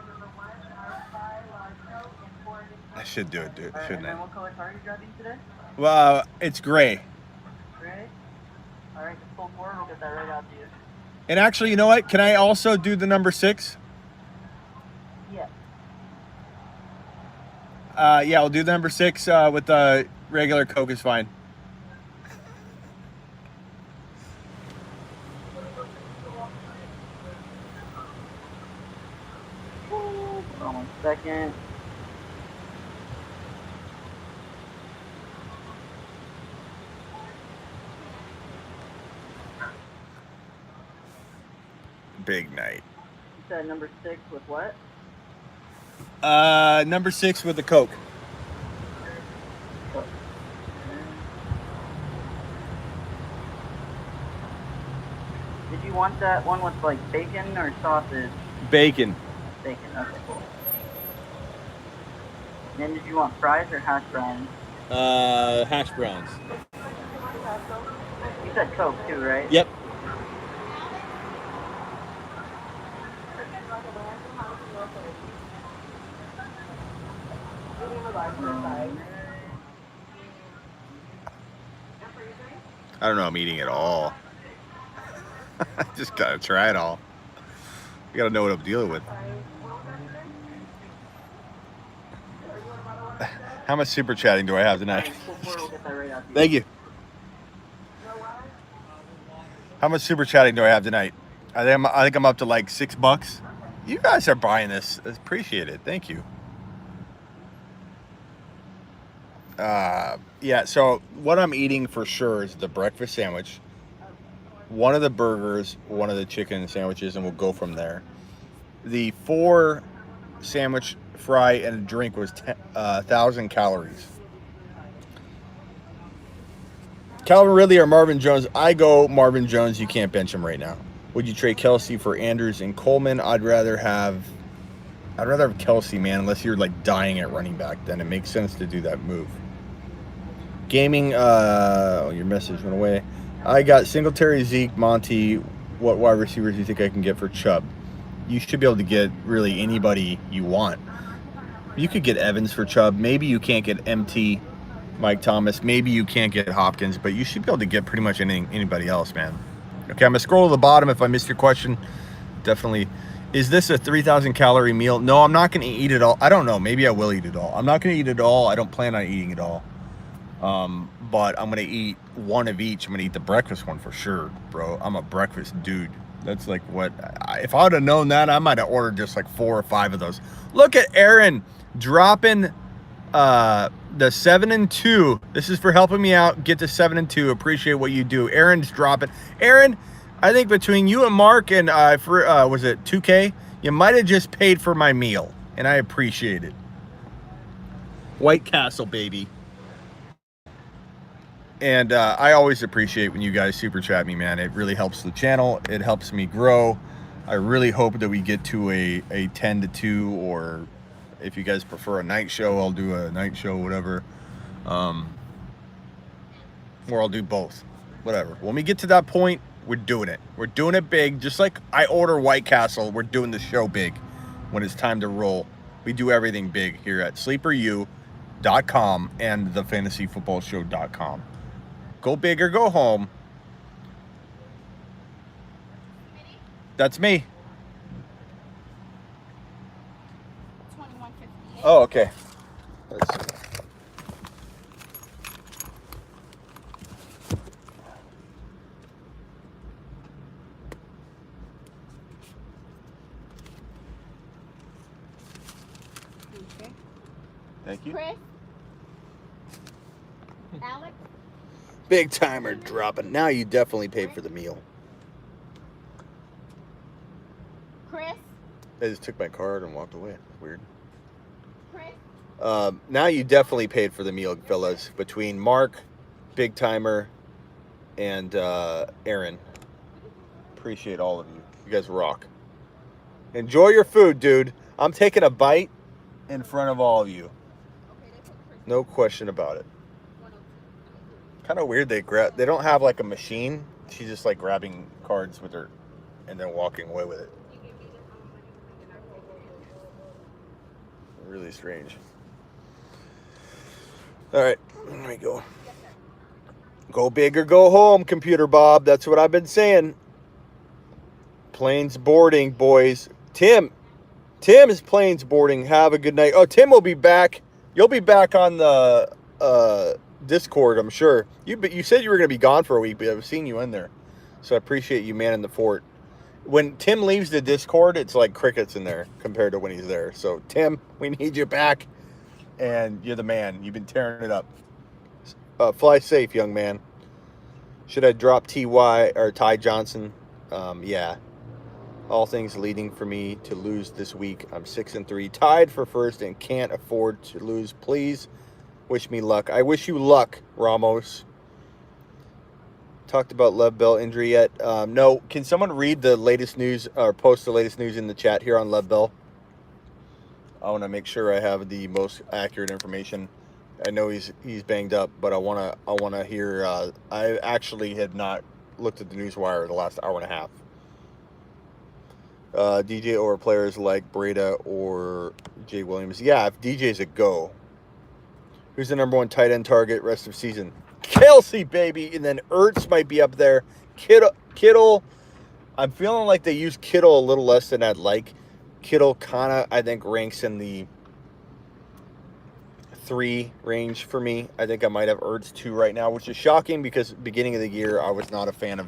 I should do it, dude. All right, Shouldn't and then I? what color car are you driving today? Well, it's gray. Gray? All right, just pull forward. We'll get that right out to you. And actually, you know what? Can I also do the number 6? Yeah. Yeah, I'll do the number 6 with the regular Coke is fine. Hold on 1 second. Big night. You said number 6 with what? Number 6 with the Coke. Did you want that one with like bacon or sausage? Bacon. Bacon, okay, cool. And then did you want fries or hash browns? Hash browns. You said Coke too, right? Yep. I don't know I'm eating it all. I just gotta try it all. You gotta know what I'm dealing with. How much super chatting do I have tonight? We'll get that right out to you. Thank you. How much super chatting do I have tonight? I think I'm up to like $6. You guys are buying this. Appreciate it. Thank you. Yeah, so what I'm eating for sure is the breakfast sandwich, one of the burgers, one of the chicken sandwiches, and we'll go from there. The 4 sandwich, fry, and a drink was 1,000 calories. Calvin Ridley or Marvin Jones? I go Marvin Jones. You can't bench him right now. Would you trade Kelsey for Andrews and Coleman? I'd rather have Kelsey, man, unless you're like dying at running back. Then it makes sense to do that move. Gaming, your message went away. I got Singletary, Zeke, Monty. What wide receivers do you think I can get for Chubb? You should be able to get really anybody you want. You could get Evans for Chubb. Maybe you can't get MT, Mike Thomas. Maybe you can't get Hopkins, but you should be able to get pretty much anybody else, man. Okay, I'm going to scroll to the bottom if I missed your question. Definitely. Is this a 3,000 calorie meal? No, I'm not going to eat it all. I don't know. Maybe I will eat it all. I'm not going to eat it all. I don't plan on eating it all. But I'm going to eat one of each. I'm going to eat the breakfast one for sure, bro. I'm a breakfast dude. That's like what, if I would have known that, I might have ordered just like 4 or 5 of those. Look at Aaron dropping the 7 and 2. This is for helping me out. Get to 7 and 2. Appreciate what you do. Aaron's dropping. Aaron, I think between you and Mark and was it 2K? You might have just paid for my meal, and I appreciate it. White Castle, baby. And I always appreciate when you guys super chat me, man. It really helps the channel. It helps me grow. I really hope that we get to a 10 to 2, or if you guys prefer a night show, I'll do a night show, whatever. Or I'll do both, whatever. When we get to that point, we're doing it. We're doing it big. Just like I order White Castle, we're doing the show big when it's time to roll. We do everything big here at sleeperu.com and thefantasyfootballshow.com. Go big or go home. Smitty? That's me. 2158. Oh, okay. Let's see. Okay. Thank you. Chris? Alex? Big timer dropping. Now you definitely paid for the meal. Chris? They just took my card and walked away. Weird. Chris? Now you definitely paid for the meal, fellas. Between Mark, Big Timer, and Aaron. Appreciate all of you. You guys rock. Enjoy your food, dude. I'm taking a bite in front of all of you. No question about it. Kind of weird they don't have like a machine. She's just like grabbing cards with her and then walking away with it. Really strange. All right, there we go. Go big or go home, Computer Bob. That's what I've been saying. Planes boarding, boys. Tim is planes boarding. Have a good night. Oh, Tim will be back. You'll be back on the Discord, I'm sure. You said you were going to be gone for a week, but I've seen you in there. So I appreciate you manning the fort. When Tim leaves the Discord, it's like crickets in there compared to when he's there. So, Tim, we need you back. And you're the man. You've been tearing it up. Fly safe, young man. Should I drop T.Y. or Ty Johnson? Yeah. All things leading for me to lose this week. I'm 6-3, tied for first, and can't afford to lose. Please wish me luck. I wish you luck, Ramos. Talked about Lev Bell injury yet? No. Can someone read the latest news or post the latest news in the chat here on Lev Bell? I want to make sure I have the most accurate information. I know he's banged up, but I want to hear. I actually had not looked at the news wire the last hour and a half. DJ or players like Breda or Jay Williams. Yeah, if DJ's a go. Who's the number 1 tight end target rest of season? Kelsey, baby. And then Ertz might be up there. Kittle. I'm feeling like they use Kittle a little less than I'd like. Kittle kind of, I think, ranks in the 3 range for me. I think I might have Ertz 2 right now, which is shocking because beginning of the year I was not a fan of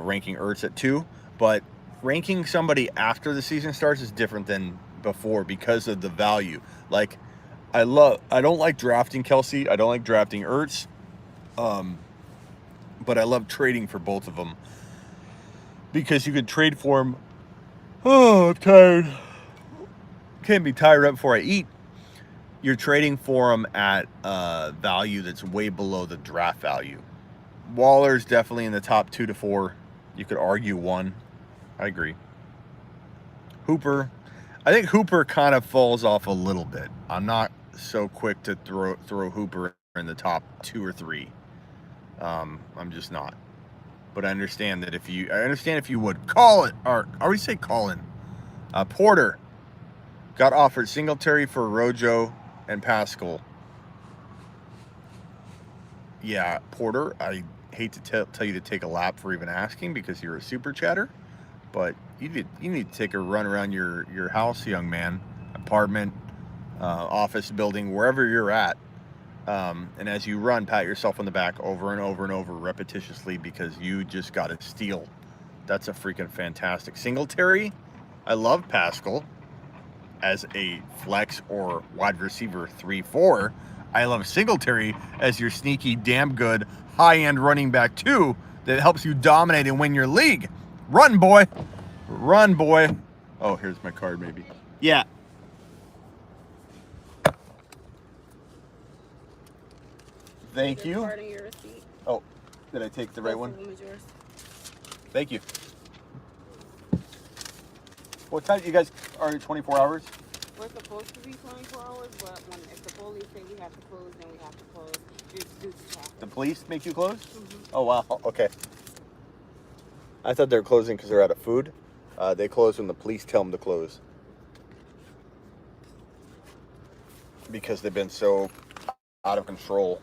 ranking Ertz at 2, but ranking somebody after the season starts is different than before because of the value. Like I don't like drafting Kelsey. I don't like drafting Ertz. But I love trading for both of them because you could trade for them. Oh, I'm tired. Can't be tired right before I eat. You're trading for them at value that's way below the draft value. Waller's definitely in the top 2 to 4. You could argue 1. I agree. Hooper. I think Hooper kind of falls off a little bit. I'm not so quick to throw Hooper in the top 2 or 3. I'm just not. But I understand that if you would call it, or I already say Colin. Porter got offered Singletary for Rojo and Pascal. Yeah, Porter, I hate to tell you to take a lap for even asking because you're a super chatter, but you need to take a run around your house, young man, apartment, office building, wherever you're at. And as you run, pat yourself on the back over and over and over repetitiously because you just got a steal. That's a freaking fantastic. Singletary, I love Pascal as a flex or wide receiver 3-4. I love Singletary as your sneaky, damn good, high-end running back 2 that helps you dominate and win your league. Run, boy. Run, boy. Oh, here's my card, maybe. Yeah. Thank you. Part of your receipt. Oh, did I take the right one? Both of them is yours. Thank you. What time? You guys are 24 hours? We're supposed to be 24 hours, but if the police say we have to close, then we have to close. It's due to traffic. The police make you close? Mm-hmm. Oh, wow. Okay. I thought they were closing because they're out of food. They close when the police tell them to close. Because they've been so out of control.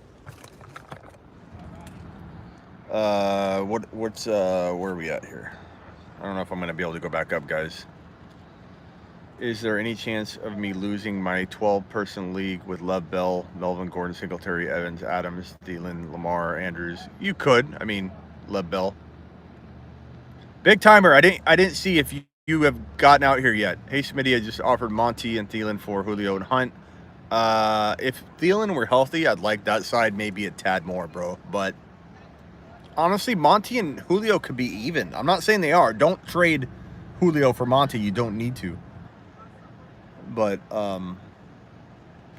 Where are we at here? I don't know if I'm going to be able to go back up, guys. Is there any chance of me losing my 12-person league with Love Bell, Melvin Gordon, Singletary, Evans, Adams, Thielen, Lamar, Andrews? You could. I mean, Love Bell. Big timer. I didn't see if you have gotten out here yet. Hey, Smitty, I just offered Monty and Thielen for Julio and Hunt. If Thielen were healthy, I'd like that side maybe a tad more, bro. But honestly, Monty and Julio could be even. I'm not saying they are. Don't trade Julio for Monty. You don't need to. But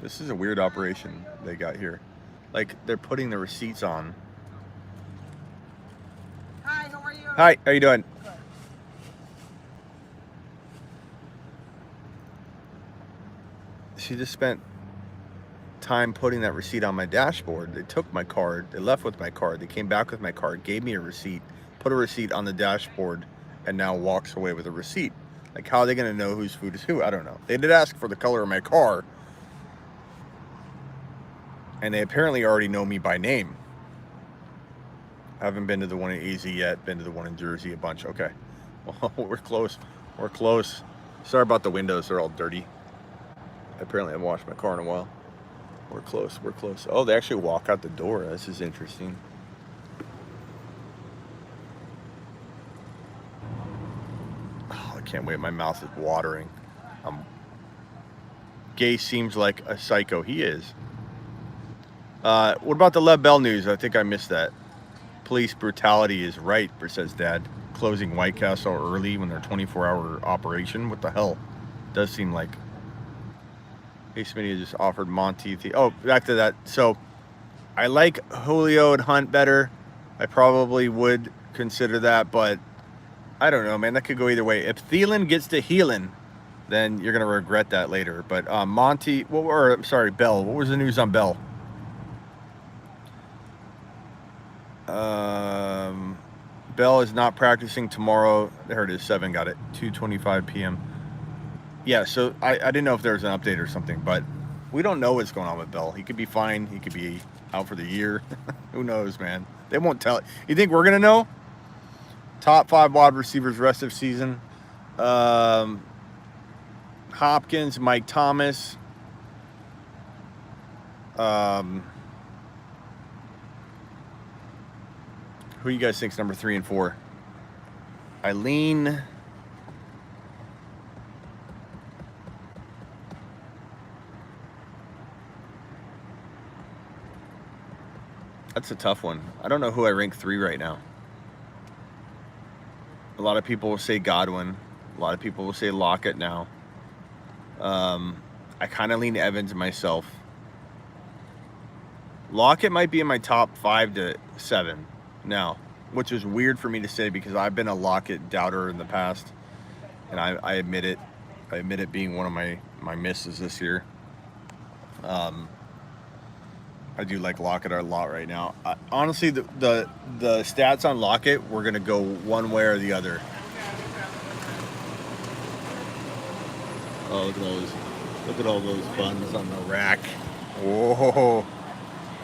this is a weird operation they got here. Like, they're putting the receipts on. Hi, how are you? Hi, how you doing? Good. She just spent time putting that receipt on my dashboard. They took my card. They left with my card. They came back with my card, gave me a receipt, put a receipt on the dashboard, and now walks away with a receipt. Like, how are they going to know whose food is who? I don't know. They did ask for the color of my car. And they apparently already know me by name. I haven't been to the one in AZ yet. Been to the one in Jersey a bunch. Okay. Well, we're close. We're close. Sorry about the windows. They're all dirty. Apparently I haven't washed my car in a while. We're close. We're close. Oh, they actually walk out the door. This is interesting. Can't wait. My mouth is watering. Gay seems like a psycho. He is. What about the Lev Bell news? I think I missed that. Police brutality is right, says Dad. Closing White Castle early when they're 24-hour operation. What the hell? Does seem like. Hey, Smitty just offered Monty. Oh, back to that. So, I like Julio and Hunt better. I probably would consider that, but I don't know, man. That could go either way. If Thielen gets to healing, then you're gonna regret that later. But Monty, Bell. What was the news on Bell? Bell is not practicing tomorrow. There it is. 7 got it. 2:25 p.m. Yeah. So I didn't know if there was an update or something, but we don't know what's going on with Bell. He could be fine. He could be out for the year. Who knows, man? They won't tell. You think we're gonna know? Top 5 wide receivers rest of season. Hopkins, Mike Thomas. Who you guys think's number 3 and 4? Eileen. That's a tough one. I don't know who I rank 3 right now. A lot of people will say Godwin. A lot of people will say Lockett now. I kind of lean Evans myself. Lockett might be in my top 5 to 7 now, which is weird for me to say because I've been a Lockett doubter in the past, and I admit it. I admit it being one of my misses this year. I do like Lockett a lot right now. Honestly, the stats on Lockett, we're gonna go one way or the other. Oh, look at those! Look at all those buns on the rack. Whoa!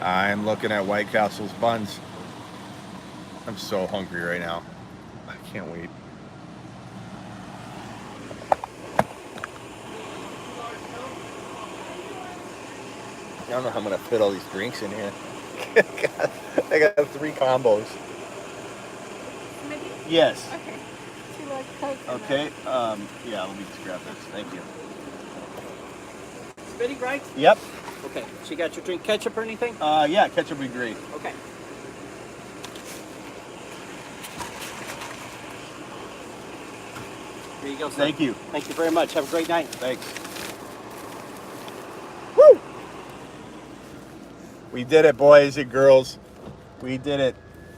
I'm looking at White Castle's buns. I'm so hungry right now. I can't wait. I don't know how I'm gonna fit all these drinks in here. I got 3 combos. Smitty? Yes. Okay. She likes Coke. Okay. Yeah. Let me just grab this. Thank you. Smitty, right? Yep. Okay. She got your drink ketchup or anything? Yeah. Ketchup would be great. Okay. Here you go, sir. Thank you. Thank you very much. Have a great night. Thanks. Woo! We did it, boys and girls. We did it.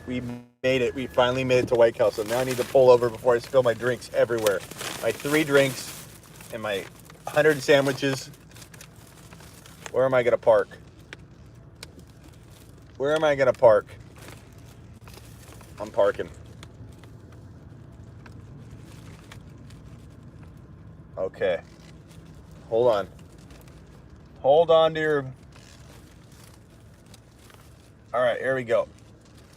We made it. We finally made it to White Castle. Now I need to pull over before I spill my drinks everywhere. My 3 drinks and my 100 sandwiches. Where am I going to park? Where am I going to park? I'm parking. Okay. Hold on. Hold on to your... All right, here we go.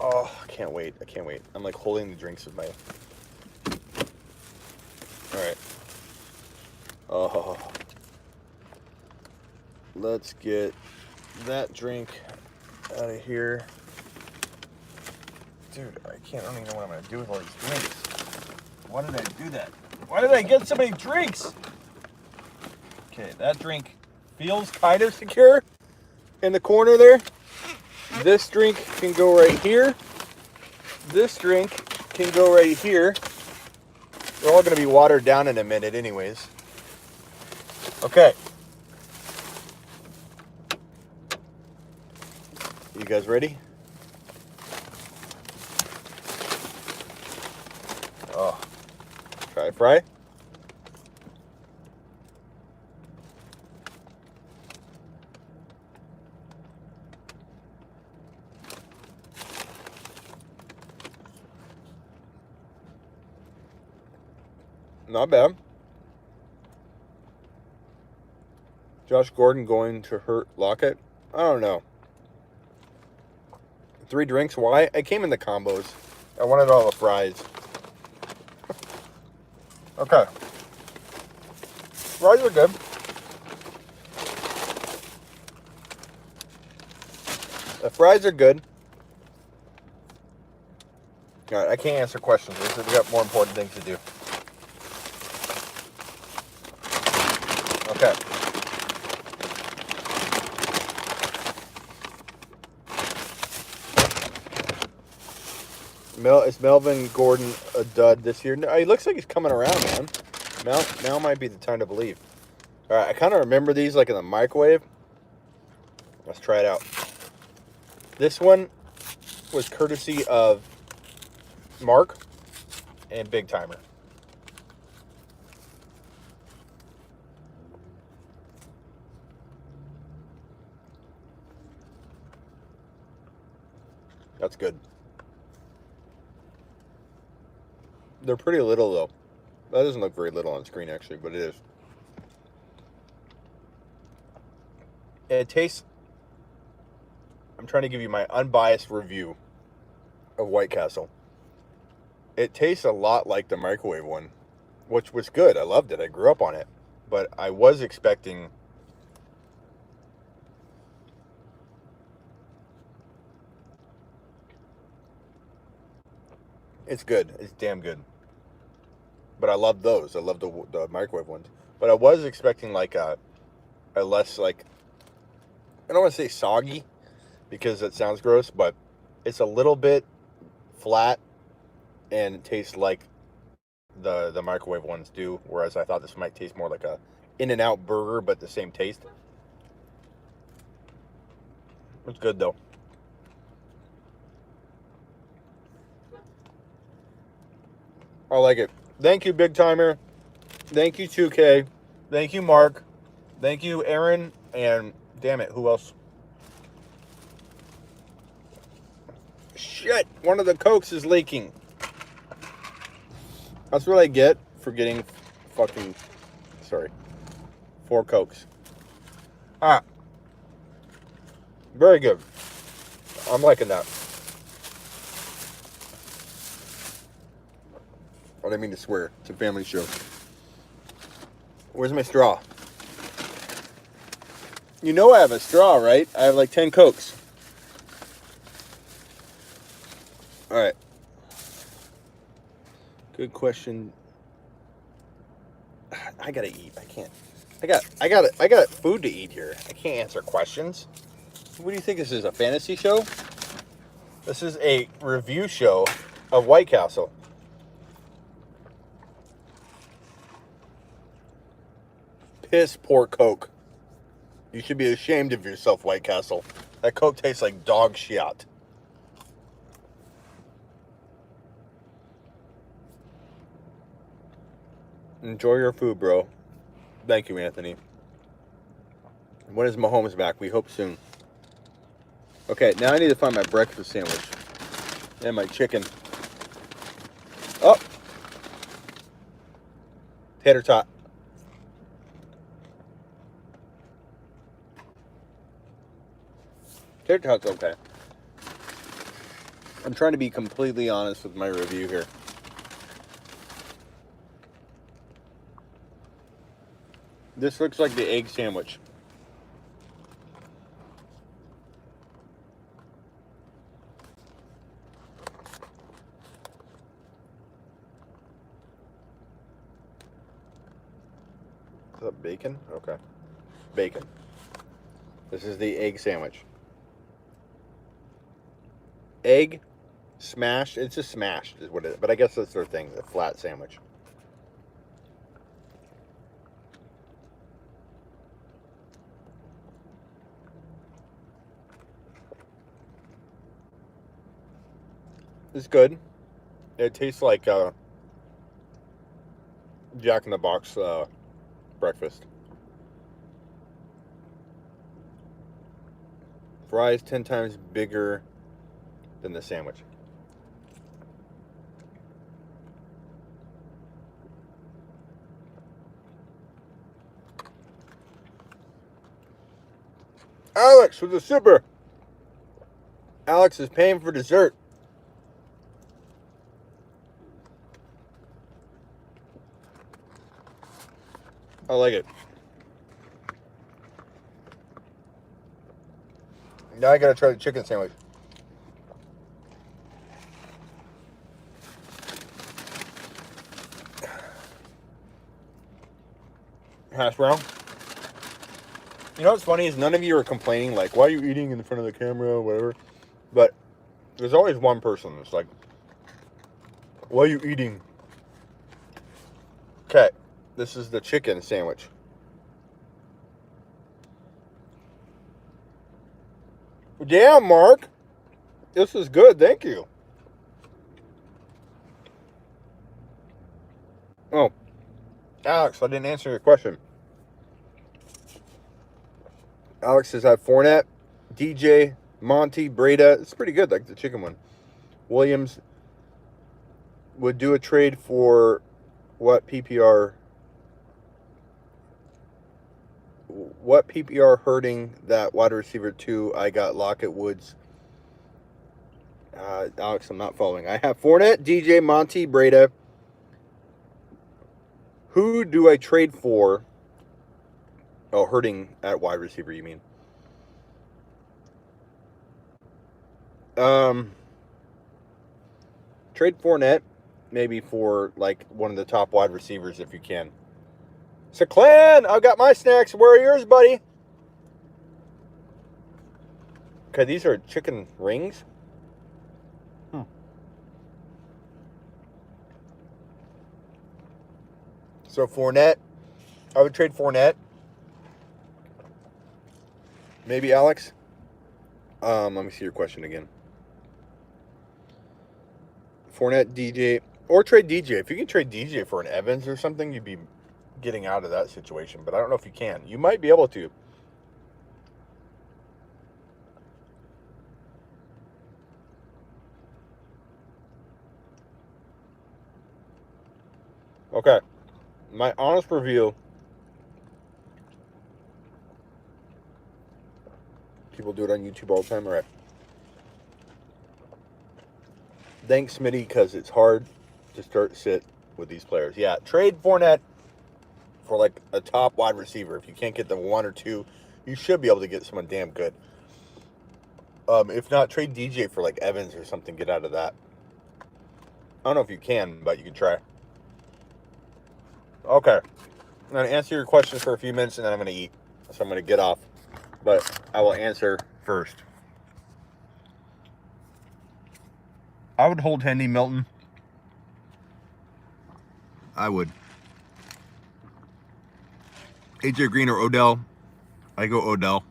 Oh, I can't wait. I can't wait. I'm like holding the drinks with my... All right. Oh. Let's get that drink out of here. Dude, I don't even know what I'm going to do with all these drinks. Why did I do that? Why did I get so many drinks? Okay, that drink feels kind of secure in the corner there. This drink can go right here. This drink can go right here. They're all going to be watered down in a minute anyways. Okay. You guys ready? Oh. Try fry. Not bad. Josh Gordon going to hurt Lockett? I don't know. 3 drinks. Why? It came in the combos. I wanted all the fries. Okay. Fries are good. The fries are good. All right, I can't answer questions. We've got more important things to do. Okay. Is Melvin Gordon a dud this year? No, he looks like he's coming around, man. Now might be the time to believe. All right, I kind of remember these like in the microwave. Let's try it out. This one was courtesy of Mark and Big Timer. That's good. They're pretty little, though. That doesn't look very little on screen, actually, but it is. It tastes... I'm trying to give you my unbiased review of White Castle. It tastes a lot like the microwave one, which was good. I loved it. I grew up on it. But I was expecting... It's good. It's damn good. But I love those. I love the microwave ones. But I was expecting like a less like... I don't want to say soggy, because that sounds gross, but it's a little bit flat and it tastes like the microwave ones do, whereas I thought this might taste more like a In-N-Out burger, but the same taste. It's good though. I like it. Thank you, Big Timer. Thank you, 2K. Thank you, Mark. Thank you, Aaron. And damn it, who else? Shit, one of the Cokes is leaking. That's what I get for getting fucking, sorry, 4 Cokes. Ah, very good. I'm liking that. I didn't mean to swear. It's a family show. Where's my straw? You know I have a straw, right? I have like 10 Cokes. All right. Good question. I gotta eat. I can't. I got food to eat here. I can't answer questions. What do you think this is? A fantasy show? This is a review show of White Castle. Piss poor Coke. You should be ashamed of yourself, White Castle. That Coke tastes like dog shit. Enjoy your food, bro. Thank you, Anthony. When is Mahomes back? We hope soon. Okay, now I need to find my breakfast sandwich. And my chicken. Oh! Tater tot. Tater tot's okay. I'm trying to be completely honest with my review here. This looks like the egg sandwich. Is that bacon? Okay. Bacon. This is the egg sandwich. Egg smashed. It's just smashed is what it is. But I guess that's their thing, the flat sandwich. It's good. It tastes like Jack in the Box breakfast. Fries 10 times bigger than the sandwich. Alex with a sipper. Alex is paying for dessert. I like it. Now I gotta try the chicken sandwich. Hash brown. You know what's funny is none of you are complaining, like, why are you eating in front of the camera or whatever? But there's always one person that's like, why are you eating? Okay, this is the chicken sandwich. Yeah, Mark. This is good, thank you. Oh, Alex, I didn't answer your question. Alex says I have Fournette, DJ, Monty, Breda. It's pretty good, like the chicken one. Williams would do a trade for what PPR? What PPR hurting that wide receiver 2? I got Lockett, Woods. Alex, I'm not following. I have Fournette, DJ, Monty, Breda. Who do I trade for? Oh, hurting at wide receiver, you mean? Trade Fournette, maybe for like one of the top wide receivers if you can. So, Clan, I've got my snacks. Where are yours, buddy? Okay, these are chicken rings. So Fournette, I would trade Fournette. Maybe Alex. Let me see your question again. Fournette, DJ, or trade DJ. If you can trade DJ for an Evans or something, you'd be getting out of that situation. But I don't know if you can. You might be able to. Okay. My honest review. People do it on YouTube all the time. All right. Thanks, Smitty, because it's hard to sit with these players. Yeah, trade Fournette for like a top wide receiver. If you can't get the one or two, you should be able to get someone damn good. If not, trade DJ for like Evans or something. Get out of that. I don't know if you can, but you can try. Okay. I'm going to answer your questions for a few minutes, and then I'm going to eat. So I'm going to get off. But I will answer first. I would hold Hendy Milton. I would. AJ Green or Odell. I go Odell.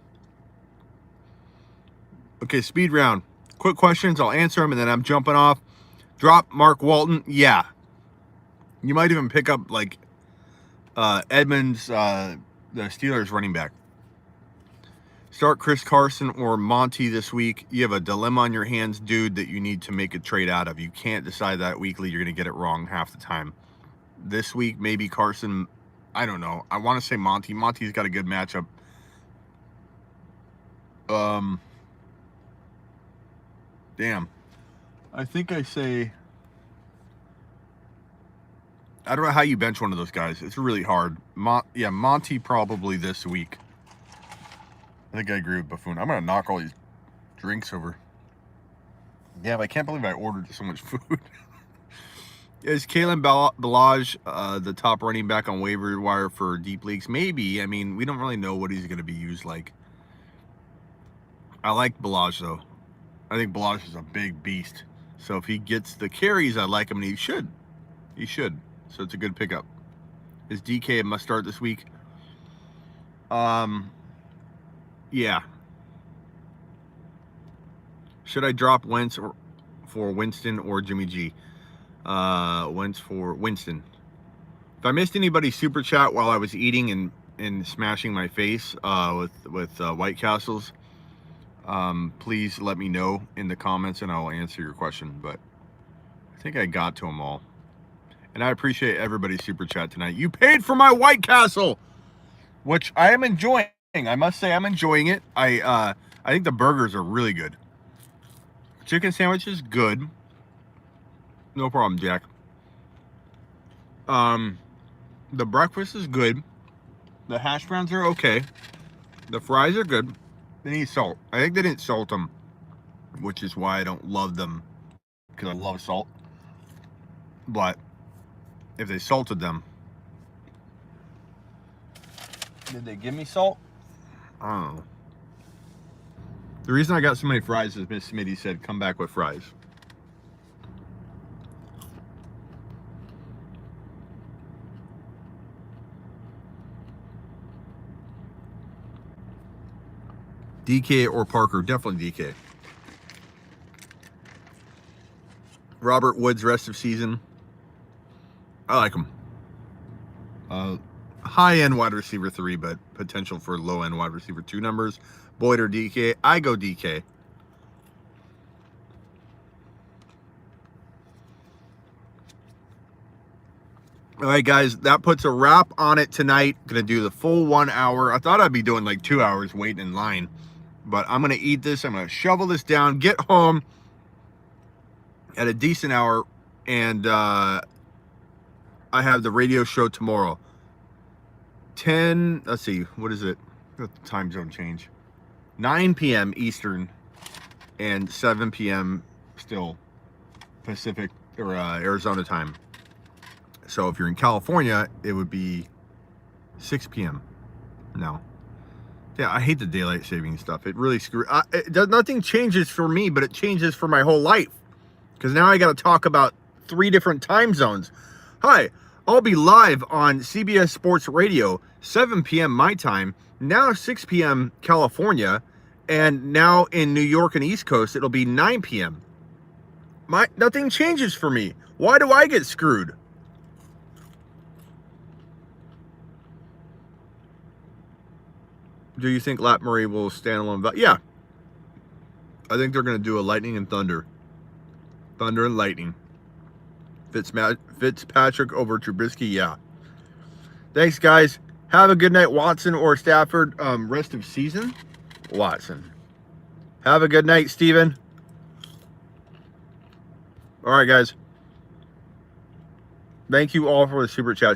Okay, speed round. Quick questions. I'll answer them, and then I'm jumping off. Drop Mark Walton. Yeah. You might even pick up, like, Edmonds, the Steelers running back. Start Chris Carson or Monty this week. You have a dilemma on your hands, dude, that you need to make a trade out of. You can't decide that weekly. You're going to get it wrong half the time. This week, maybe Carson. I don't know. I want to say Monty. Monty's got a good matchup. Damn. I think I say... I don't know how you bench one of those guys. It's really hard. Monty probably this week. I think I agree with Buffoon. I'm going to knock all these drinks over. Damn, I can't believe I ordered so much food. Is Kalen Ballage the top running back on waiver wire for deep leagues? Maybe. I mean, we don't really know what he's going to be used like. I like Ballage, though. I think Ballage is a big beast. So if he gets the carries, I like him, and he should. He should. So it's a good pickup. Is DK a must start this week? Yeah. Should I drop Wentz for Winston or Jimmy G? Wentz for Winston. If I missed anybody's super chat while I was eating and smashing my face with White Castles, please let me know in the comments and I'll answer your question. But I think I got to them all. And I appreciate everybody's super chat tonight. You paid for my White Castle, which I am enjoying. I must say I'm enjoying it. I think the burgers are really good. Chicken sandwich is good. No problem, Jack. The breakfast is good. The hash browns are okay. The fries are good. They need salt. I think they didn't salt them, which is why I don't love them, because I love salt. But if they salted them, did they give me salt? I don't know. The reason I got so many fries is Miss Smitty said, come back with fries. DK or Parker? Definitely DK. Robert Woods, rest of season. I like him. High-end wide receiver 3, but potential for low-end wide receiver 2 numbers. Boyd or DK? I go DK. All right, guys, that puts a wrap on it tonight. Gonna do the full 1 hour. I thought I'd be doing like 2 hours waiting in line, but I'm gonna eat this. I'm gonna shovel this down, get home, at a decent hour, and I have the radio show tomorrow. 10, let's see, what is it? The time zone change. 9 p.m. Eastern and 7 p.m. still Pacific or Arizona time. So if you're in California, it would be 6 p.m. now. Yeah, I hate the daylight saving stuff. It really nothing changes for me, but it changes for my whole life. Because now I got to talk about 3 different time zones. Hi, I'll be live on CBS Sports Radio, 7 p.m. my time, now 6 p.m. California, and now in New York and East Coast, it'll be 9 p.m. Nothing changes for me. Why do I get screwed? Do you think Lap Murray will stand alone? Yeah. I think they're going to do a lightning and thunder. Thunder and lightning. Fitzpatrick over Trubisky, yeah. Thanks, guys. Have a good night, Watson or Stafford. Rest of season? Watson. Have a good night, Steven. All right, guys. Thank you all for the super chat.